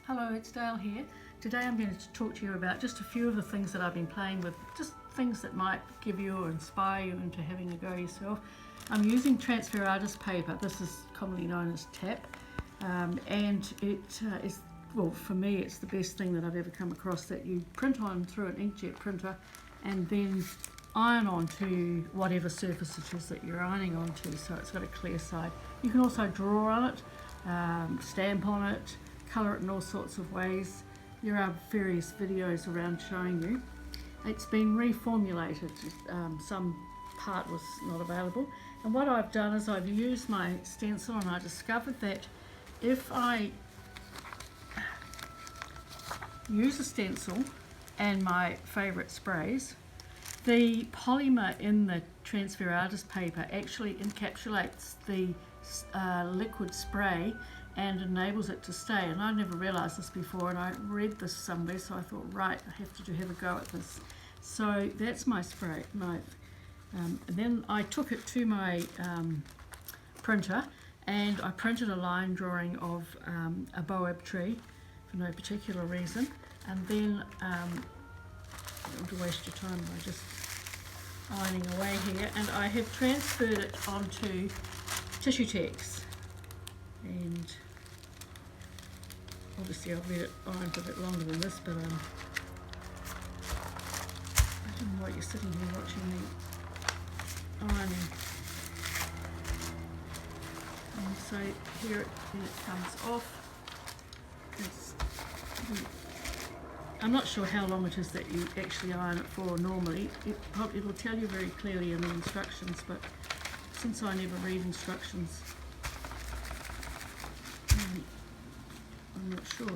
Hello, it's Dale here. Today I'm going to talk to you about just a few of the things that I've been playing with, just things that might give you or inspire you into having a go yourself. I'm using transfer artist paper. This is commonly known as TAP, and it is, well, for me it's the best thing that I've ever come across, that you print on through an inkjet printer and then iron onto whatever surface it is that you're ironing onto, so it's got a clear side. You can also draw on it, stamp on it, colour it in all sorts of ways. There are various videos around showing you. It's been reformulated, some part was not available, and what I've done is I've used my stencil, and I discovered that if I use a stencil and my favourite sprays, the polymer in the transfer artist paper actually encapsulates the liquid spray and enables it to stay. And I never realised this before, and I read this somewhere, so I thought, right, I have to have a go at this. So that's my spray. And then I took it to my printer, and I printed a line drawing of a baobab tree for no particular reason. And then I don't want to waste your time by just ironing away here, and I have transferred it onto tissue text, and obviously I've let it iron for a bit longer than this, but I don't know why you're sitting here watching me ironing. And so here it comes off. I'm not sure how long it is that you actually iron it for normally. It'll tell you very clearly in the instructions, but since I never read instructions, I'm not sure.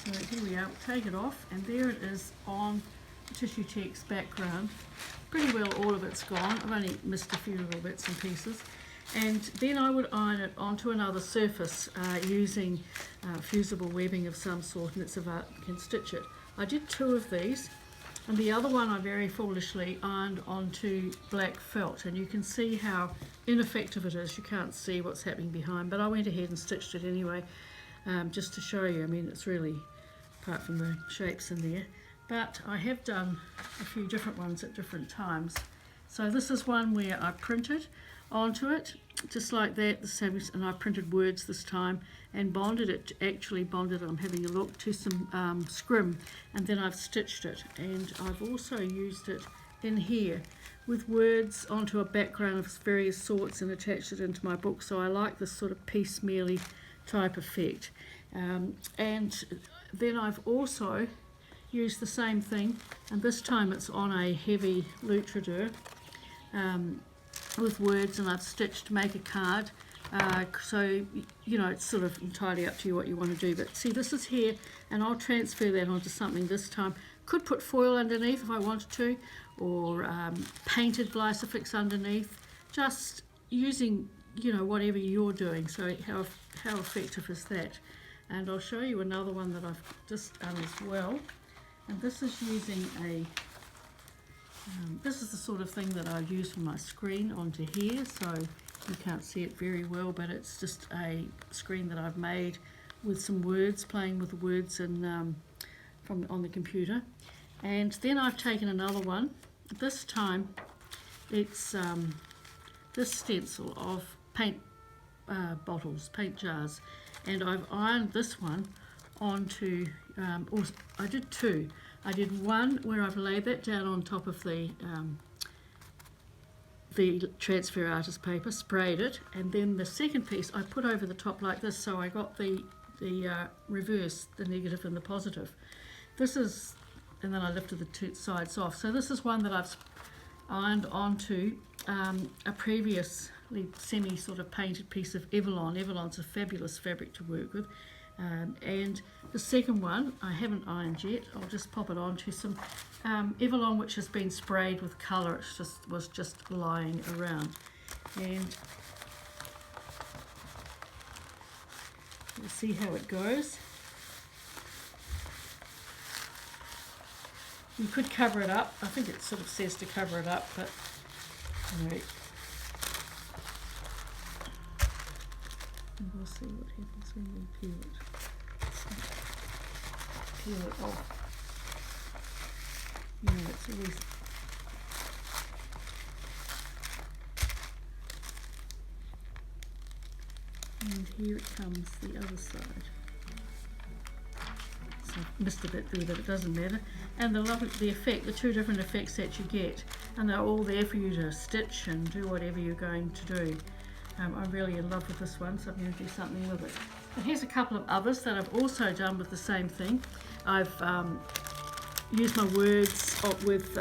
So here we are, we'll take it off, and there it is on the tissue text background. Pretty well all of it's gone. I've only missed a few little bits and pieces. And then I would iron it onto another surface using fusible webbing of some sort, and it's about, you can stitch it. I did 2 of these, and the other one I very foolishly ironed onto black felt, and you can see how ineffective it is. You can't see what's happening behind, but I went ahead and stitched it anyway, just to show you. I mean, it's really, apart from the shapes in there, but I have done a few different ones at different times. So this is one where I printed onto it, just like that, and I printed words this time and bonded it, I'm having a look, to some scrim, and then I've stitched it. And I've also used it in here with words onto a background of various sorts and attached it into my book, so I like this sort of piecemealy type effect. And then I've also used the same thing, and this time it's on a heavy Luchador with words, and I've stitched make a card. So, you know, it's sort of entirely up to you what you want to do. But see, this is here, and I'll transfer that onto something this time. Could put foil underneath if I wanted to, or painted glycifix underneath. Just using, you know, whatever you're doing. So how effective is that? And I'll show you another one that I've just done as well. And this is using a this is the sort of thing that I use for my screen onto here, so you can't see it very well, but it's just a screen that I've made with some words, playing with the words and on the computer. And then I've taken another one. This time it's this stencil of paint bottles, paint jars, and I've ironed this one onto, or I did 2. I did one where I've laid that down on top of the transfer artist paper, sprayed it, and then the second piece I put over the top like this, so I got the reverse, the negative and the positive. This is, and then I lifted the 2 sides off. So this is one that I've ironed onto a previously semi sort of painted piece of Evelyn. Evelyn's a fabulous fabric to work with. And the second one I haven't ironed yet. I'll just pop it onto some Evelyn, which has been sprayed with colour. It was just lying around, and we'll see how it goes. You could cover it up. I think it sort of says to cover it up, but anyway. And we'll see what happens when we peel it. peel it off. You know, it's always and here it comes, the other side. So I've missed a bit there, but it doesn't matter. And the effect, the two different effects that you get, and they're all there for you to stitch and do whatever you're going to do. I'm really in love with this one, so I'm going to do something with it. And here's a couple of others that I've also done with the same thing. I've used my words with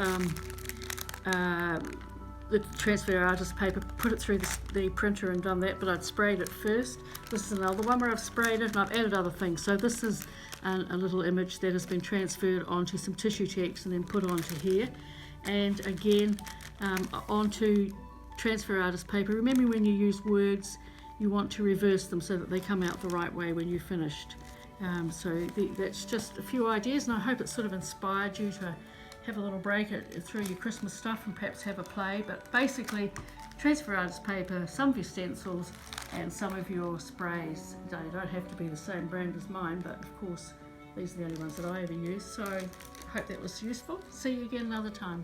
the transfer artist paper, put it through the printer and done that, but I'd sprayed it first. This is another one where I've sprayed it and I've added other things. So this is a little image that has been transferred onto some tissue text and then put onto here. And again, onto transfer artist paper. Remember, when you use words, you want to reverse them so that they come out the right way when you're finished. That's just a few ideas, and I hope it sort of inspired you to have a little break through your Christmas stuff and perhaps have a play. But basically, transfer artist paper, some of your stencils, and some of your sprays. They don't have to be the same brand as mine, but of course these are the only ones that I ever use. So I hope that was useful. See you again another time.